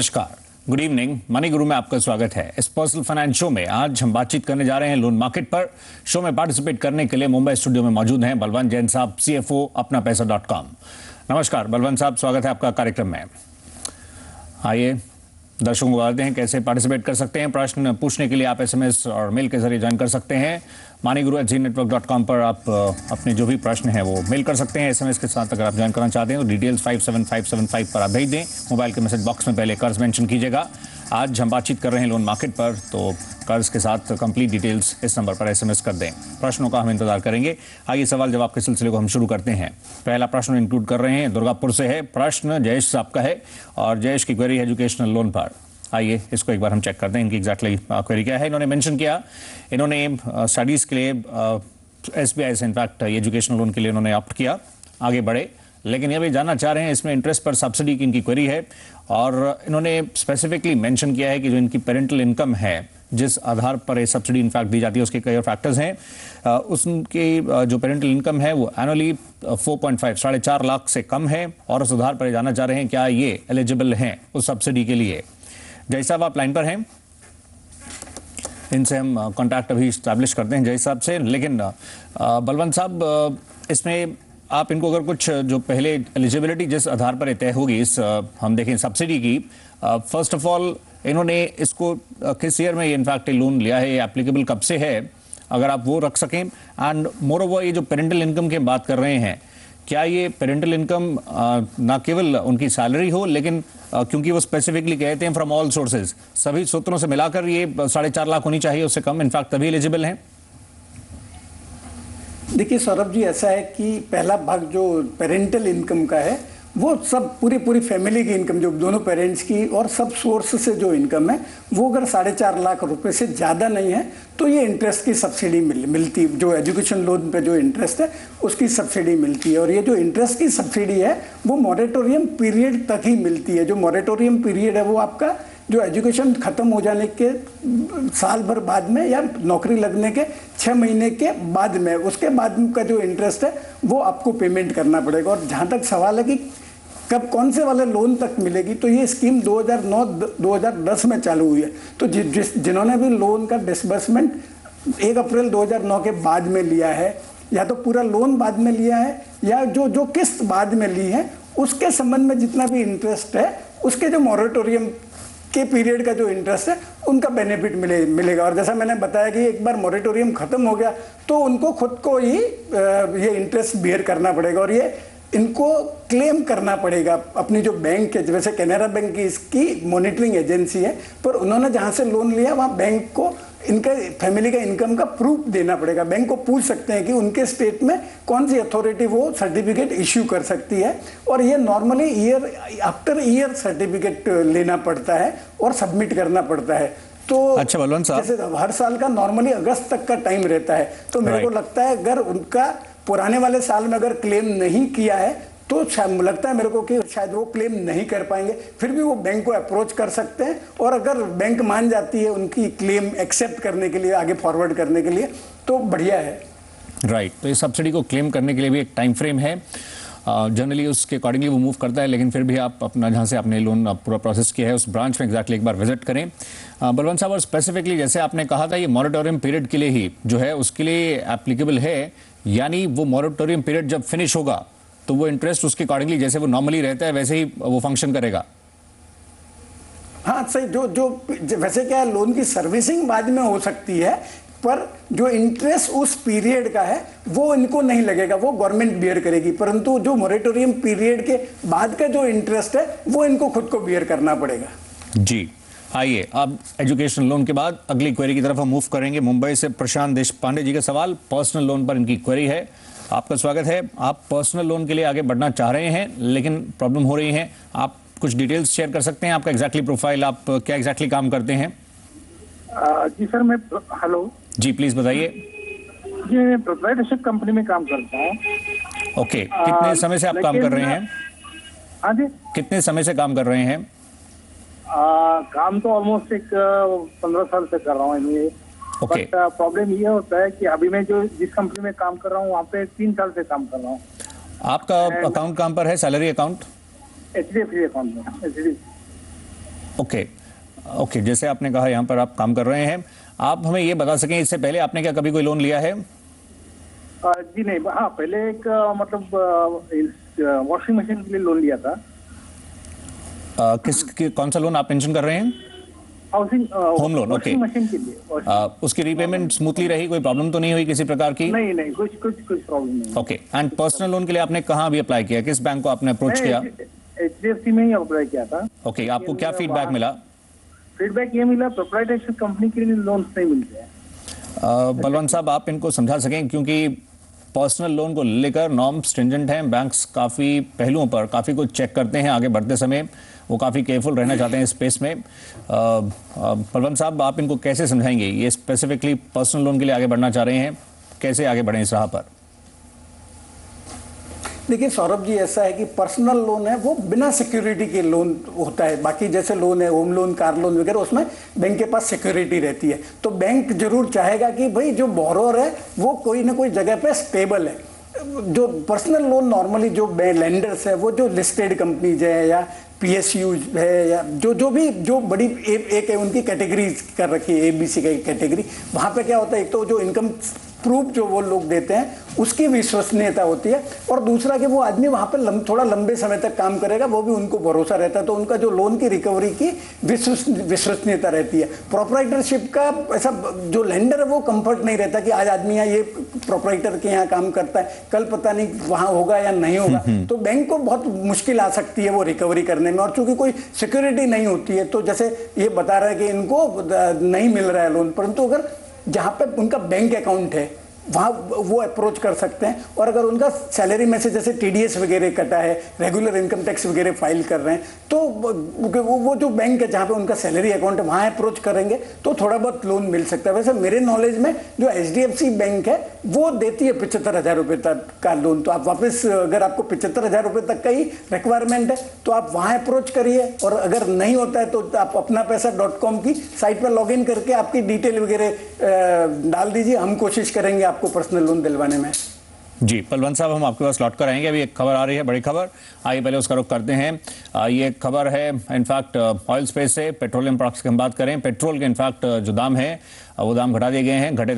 नमस्कार, good evening. Money गुरु में आपका स्वागत है। इस पर्सनल फाइनेंस शो में आज हम बातचीत करने जा रहे हैं लोन मार्केट पर। शो में पार्टिसिपेट करने के लिए मुंबई स्टूडियो में मौजूद हैं बलवंत जैन साहब, CFO अपनापैसा.com। नमस्कार बलवंत साहब, स्वागत है आपका कार्यक्रम में। आइए दर्शकों को बताते हैं कैसे पार्टिसिपेट कर सकते हैं। प्रश्न पूछने के लिए आप SMS और मेल के जरिए ज्वाइन कर सकते हैं। maniguru@zenetwork.com पर आप अपने जो भी प्रश्न हैं वो मेल कर सकते हैं। SMS के साथ अगर आप ज्वाइन करना चाहते हैं तो डिटेल्स 57575 पर आप भेज दें। मोबाइल के मैसेज बॉक्स में पहले कर्ज मेंशन कीजिएगा। आज हम बातचीत कर रहे हैं लोन मार्केट पर, तो कर्ज के साथ कंप्लीट डिटेल्स इस नंबर पर SMS कर दें। प्रश्नों का हम इंतजार करेंगे। आइए सवाल जवाब के सिलसिले को हम शुरू करते हैं। पहला प्रश्न इंक्लूड कर रहे हैं, दुर्गापुर से है। प्रश्न जयेश साहब का है और जयेश की क्वेरी एजुकेशनल लोन पर। आइए इसको एक बार हम चेक करते हैं, इनकी एग्जैक्टली क्वेरी क्या है। इन्होंने मेंशन किया, इन्होंने स्टडीज़ के लिए SBI से इनफैक्ट एजुकेशनल लोन के लिए उन्होंने ऑप्ट किया, आगे बढ़े, लेकिन यह भी जानना चाह रहे हैं इसमें इंटरेस्ट पर सब्सिडी की इनकी क्वेरी है। और इन्होंने स्पेसिफिकली मेंशन किया है कि जो इनकी पेरेंटल इनकम है, जिस आधार पर ये सब्सिडी इनफैक्ट दी जाती है, उसके कई और फैक्टर्स हैं। उसकी जो पेरेंटल इनकम है वो एनुअली 4.5 लाख से कम है और उस आधार पर जानना चाह रहे हैं क्या ये एलिजिबल हैं उस सब्सिडी के लिए। जय साहब आप लाइन पर हैं, इनसे हम कांटेक्ट अभी इस्टेब्लिश करते हैं जय साहब से। लेकिन बलवंत साहब, इसमें आप इनको अगर कुछ जो पहले एलिजिबिलिटी जिस आधार पर तय होगी इस हम देखें सब्सिडी की, फर्स्ट ऑफ ऑल इन्होंने इसको किस ईयर में ये इनफैक्ट लोन लिया है, ये एप्लीकेबल कब से है, अगर आप वो रख सकें। एंड मोर ओवर ये जो पेरेंटल इनकम की बात कर रहे हैं, क्या ये पेरेंटल इनकम ना केवल उनकी सैलरी हो, लेकिन क्योंकि वो स्पेसिफिकली कहते हैं फ्रॉम ऑल सोर्सेज, सभी सूत्रों से मिलाकर ये 4.5 लाख होनी चाहिए, उससे कम इनफैक्ट तभी एलिजिबल हैं। देखिए सौरभ जी, ऐसा है कि पहला भाग जो पेरेंटल इनकम का है वो सब पूरी फैमिली की इनकम, जो दोनों पेरेंट्स की और सब सोर्स से जो इनकम है वो अगर 4.5 लाख रुपए से ज़्यादा नहीं है तो ये इंटरेस्ट की सब्सिडी मिलती, जो एजुकेशन लोन पे जो इंटरेस्ट है उसकी सब्सिडी मिलती है। और ये जो इंटरेस्ट की सब्सिडी है वो मॉरेटोरियम पीरियड तक ही मिलती है। जो मॉरेटोरियम पीरियड है वो आपका जो एजुकेशन खत्म हो जाने के साल भर बाद में या नौकरी लगने के 6 महीने के बाद में, उसके बाद का जो इंटरेस्ट है वो आपको पेमेंट करना पड़ेगा। और जहाँ तक सवाल है कि कब कौन से वाले लोन तक मिलेगी, तो ये स्कीम 2009-2010 में चालू हुई है। तो जिन्होंने भी लोन का डिसबर्समेंट 1 अप्रैल 2009 के बाद में लिया है, या तो पूरा लोन बाद में लिया है या जो किस्त बाद में ली है, उसके संबंध में जितना भी इंटरेस्ट है उसके जो मॉरेटोरियम के पीरियड का जो इंटरेस्ट है उनका बेनिफिट मिलेगा। और जैसा मैंने बताया कि एक बार मॉरेटोरियम खत्म हो गया तो उनको खुद को ही ये इंटरेस्ट बेयर करना पड़ेगा और ये इनको क्लेम करना पड़ेगा अपनी जो बैंक है, वैसे कैनरा बैंक की इसकी मॉनिटरिंग एजेंसी है, पर उन्होंने जहाँ से लोन लिया वहाँ बैंक को इनका फैमिली का इनकम का प्रूफ देना पड़ेगा। बैंक को पूछ सकते हैं कि उनके स्टेट में कौन सी अथॉरिटी वो सर्टिफिकेट इश्यू कर सकती है, और ये normally year after year certificate लेना पड़ता है और सबमिट करना पड़ता है। तो अच्छा बलवंत साहब, जैसे हर साल का नॉर्मली अगस्त तक का टाइम रहता है, तो मेरे को लगता है अगर उनका पुराने वाले साल में अगर क्लेम नहीं किया है तो लगता है मेरे को कि शायद वो क्लेम नहीं कर पाएंगे। फिर भी वो बैंक को अप्रोच कर सकते हैं और अगर बैंक मान जाती है उनकी क्लेम एक्सेप्ट करने के लिए, आगे फॉरवर्ड करने के लिए, तो बढ़िया है। राइट, तो इस सब्सिडी को क्लेम करने के लिए भी एक टाइम फ्रेम है, जनरली उसके अकॉर्डिंगली वो मूव करता है, लेकिन फिर भी आप अपना जहाँ से आपने लोन पूरा प्रोसेस किया है उस ब्रांच में एग्जैक्टली एक बार विजिट करें। बलवंत साहब, और स्पेसिफिकली जैसे आपने कहा था ये मॉरेटोरियम पीरियड के लिए ही जो है उसके लिए एप्लीकेबल है, यानी वो मॉरेटोरियम पीरियड जब फिनिश होगा तो वो इंटरेस्ट उसके अकॉर्डिंगली जैसे वो नॉर्मली रहता है वैसे ही वो फंक्शन करेगा। हाँ सही, जो वैसे क्या है, लोन की सर्विसिंग बाद में हो सकती है, पर जो इंटरेस्ट उस पीरियड का है वो इनको नहीं लगेगा, वो गवर्नमेंट बियर करेगी, परंतु जो मॉरेटोरियम पीरियड के बाद का जो इंटरेस्ट है वो इनको खुद को बियर करना पड़ेगा। जी, आइए अब एजुकेशन लोन के बाद अगली क्वेरी की तरफ हम मूव करेंगे। मुंबई से प्रशांत देशपांडे जी का सवाल, पर्सनल लोन पर इनकी क्वेरी है। आपका स्वागत है। आप पर्सनल लोन के लिए आगे बढ़ना चाह रहे हैं लेकिन प्रॉब्लम हो रही है, आप कुछ डिटेल्स शेयर कर सकते हैं? आपका एग्जैक्टली प्रोफाइल, आप क्या एग्जैक्टली काम करते हैं? जी सर, मैं हेलो जी प्लीज बताइए। जी, मैं प्रोप्राइटरशिप कंपनी में काम करता हूँ। ओके, कितने समय से आप काम कर रहे हैं? हाँ जी, कितने समय से काम कर रहे हैं? काम तो ऑलमोस्ट 15 साल से कर रहा हूँ। ओके, बट प्रॉब्लम ये होता है कि अभी मैं जो जिस कंपनी में काम कर रहा हूँ वहाँ पे 3 साल से काम कर रहा हूँ। आपका अकाउंट कहाँ पर है, सैलरी अकाउंट? HDFC अकाउंट में। HDFC ओके ओके, जैसे आपने कहा यहाँ पर आप काम कर रहे हैं, आप हमें ये बता सकें इससे पहले आपने क्या कभी कोई लोन लिया है? जी नहीं, हाँ पहले एक वॉशिंग मशीन के लिए लोन लिया था। कौन सा लोन आप मेंशन कर रहे हैं? Housing home loan, okay. Machine के लिए। उसकी रीपेमेंट स्मूथली रही, कोई प्रॉब्लम तो नहीं हुई किसी प्रकार की? नहीं नहीं, कुछ प्रॉब्लम नहीं। ओके, एंड पर्सनल लोन के लिए आपने कहाँ भी अप्लाई किया, किस बैंक को आपने अप्रोच किया? HDFC में ही अप्लाई किया था। ओके, आपको क्या फीडबैक मिला? फीडबैक ये मिला, प्रोप्राइटरशिप कंपनी के लिए लोन नहीं मिलते हैं। बलवंत साहब, आप इनको समझा सकें, क्योंकि पर्सनल लोन को लेकर नॉर्म स्ट्रिंजेंट हैं, बैंक्स काफ़ी पहलुओं पर काफ़ी कुछ चेक करते हैं आगे बढ़ते समय, वो काफ़ी केयरफुल रहना चाहते हैं इस स्पेस में। बलवंत साहब, आप इनको कैसे समझाएंगे, ये स्पेसिफिकली पर्सनल लोन के लिए आगे बढ़ना चाह रहे हैं, कैसे आगे बढ़ें इस राह पर? देखिए सौरभ जी, ऐसा है कि पर्सनल लोन है वो बिना सिक्योरिटी के लोन होता है। बाकी जैसे लोन है, होम लोन, कार लोन वगैरह, उसमें बैंक के पास सिक्योरिटी रहती है। तो बैंक जरूर चाहेगा कि भाई जो बोरोअर है वो कोई ना कोई जगह पे स्टेबल है। जो पर्सनल लोन नॉर्मली जो लेंडर्स है वो जो लिस्टेड कंपनीज है या PSU है या जो बड़ी एक है, उनकी कैटेगरीज कर रखी है, ABC की कैटेगरी। वहाँ पे क्या होता है, एक तो जो इनकम प्रूफ जो वो लोग देते हैं उसकी विश्वसनीयता होती है, और दूसरा कि वो आदमी वहाँ पे थोड़ा लंबे समय तक काम करेगा, वो भी उनको भरोसा रहता है। तो उनका जो लोन की रिकवरी की विश्वसनीयता रहती है। प्रोप्राइटरशिप का ऐसा जो लेंडर है वो कंफर्ट नहीं रहता कि आज आदमी यहाँ ये प्रोप्राइटर के यहाँ काम करता है, कल पता नहीं वहाँ होगा या नहीं होगा। तो बैंक को बहुत मुश्किल आ सकती है वो रिकवरी करने में, और चूंकि कोई सिक्योरिटी नहीं होती है, तो जैसे ये बता रहा है कि इनको नहीं मिल रहा है लोन, परंतु अगर जहां पे उनका बैंक अकाउंट है वहाँ वो अप्रोच कर सकते हैं। और अगर उनका सैलरी में से जैसे TDS वगैरह कटा है, रेगुलर इनकम टैक्स वगैरह फाइल कर रहे हैं, तो वो जो बैंक है जहाँ पे उनका सैलरी अकाउंट है वहाँ अप्रोच करेंगे तो थोड़ा बहुत लोन मिल सकता है। वैसे मेरे नॉलेज में जो HDFC बैंक है वो देती है 75,000 रुपये तक का लोन। तो आप वापस, अगर आपको 75,000 रुपये तक का ही रिक्वायरमेंट है तो आप वहाँ अप्रोच करिए, और अगर नहीं होता है तो आप apnapaisa.com की साइट पर लॉग इन करके आपकी डिटेल वगैरह डाल दीजिए। हम कोशिश करेंगे आपको पर्सनल लोन दिलवाने में। जी बलवंत साहब, हम आपके पास लौट कर आएंगे। अभी एक खबर आ रही है, बड़ी खबर। आइए पहले उसका रुख करते हैं। ये खबर है इनफैक्ट ऑयल स्पेस से, पेट्रोलियम प्रोडक्ट्स की हम बात करें। पेट्रोल के इनफैक्ट जो दाम है वो दाम घटा दिए गए हैं। घटे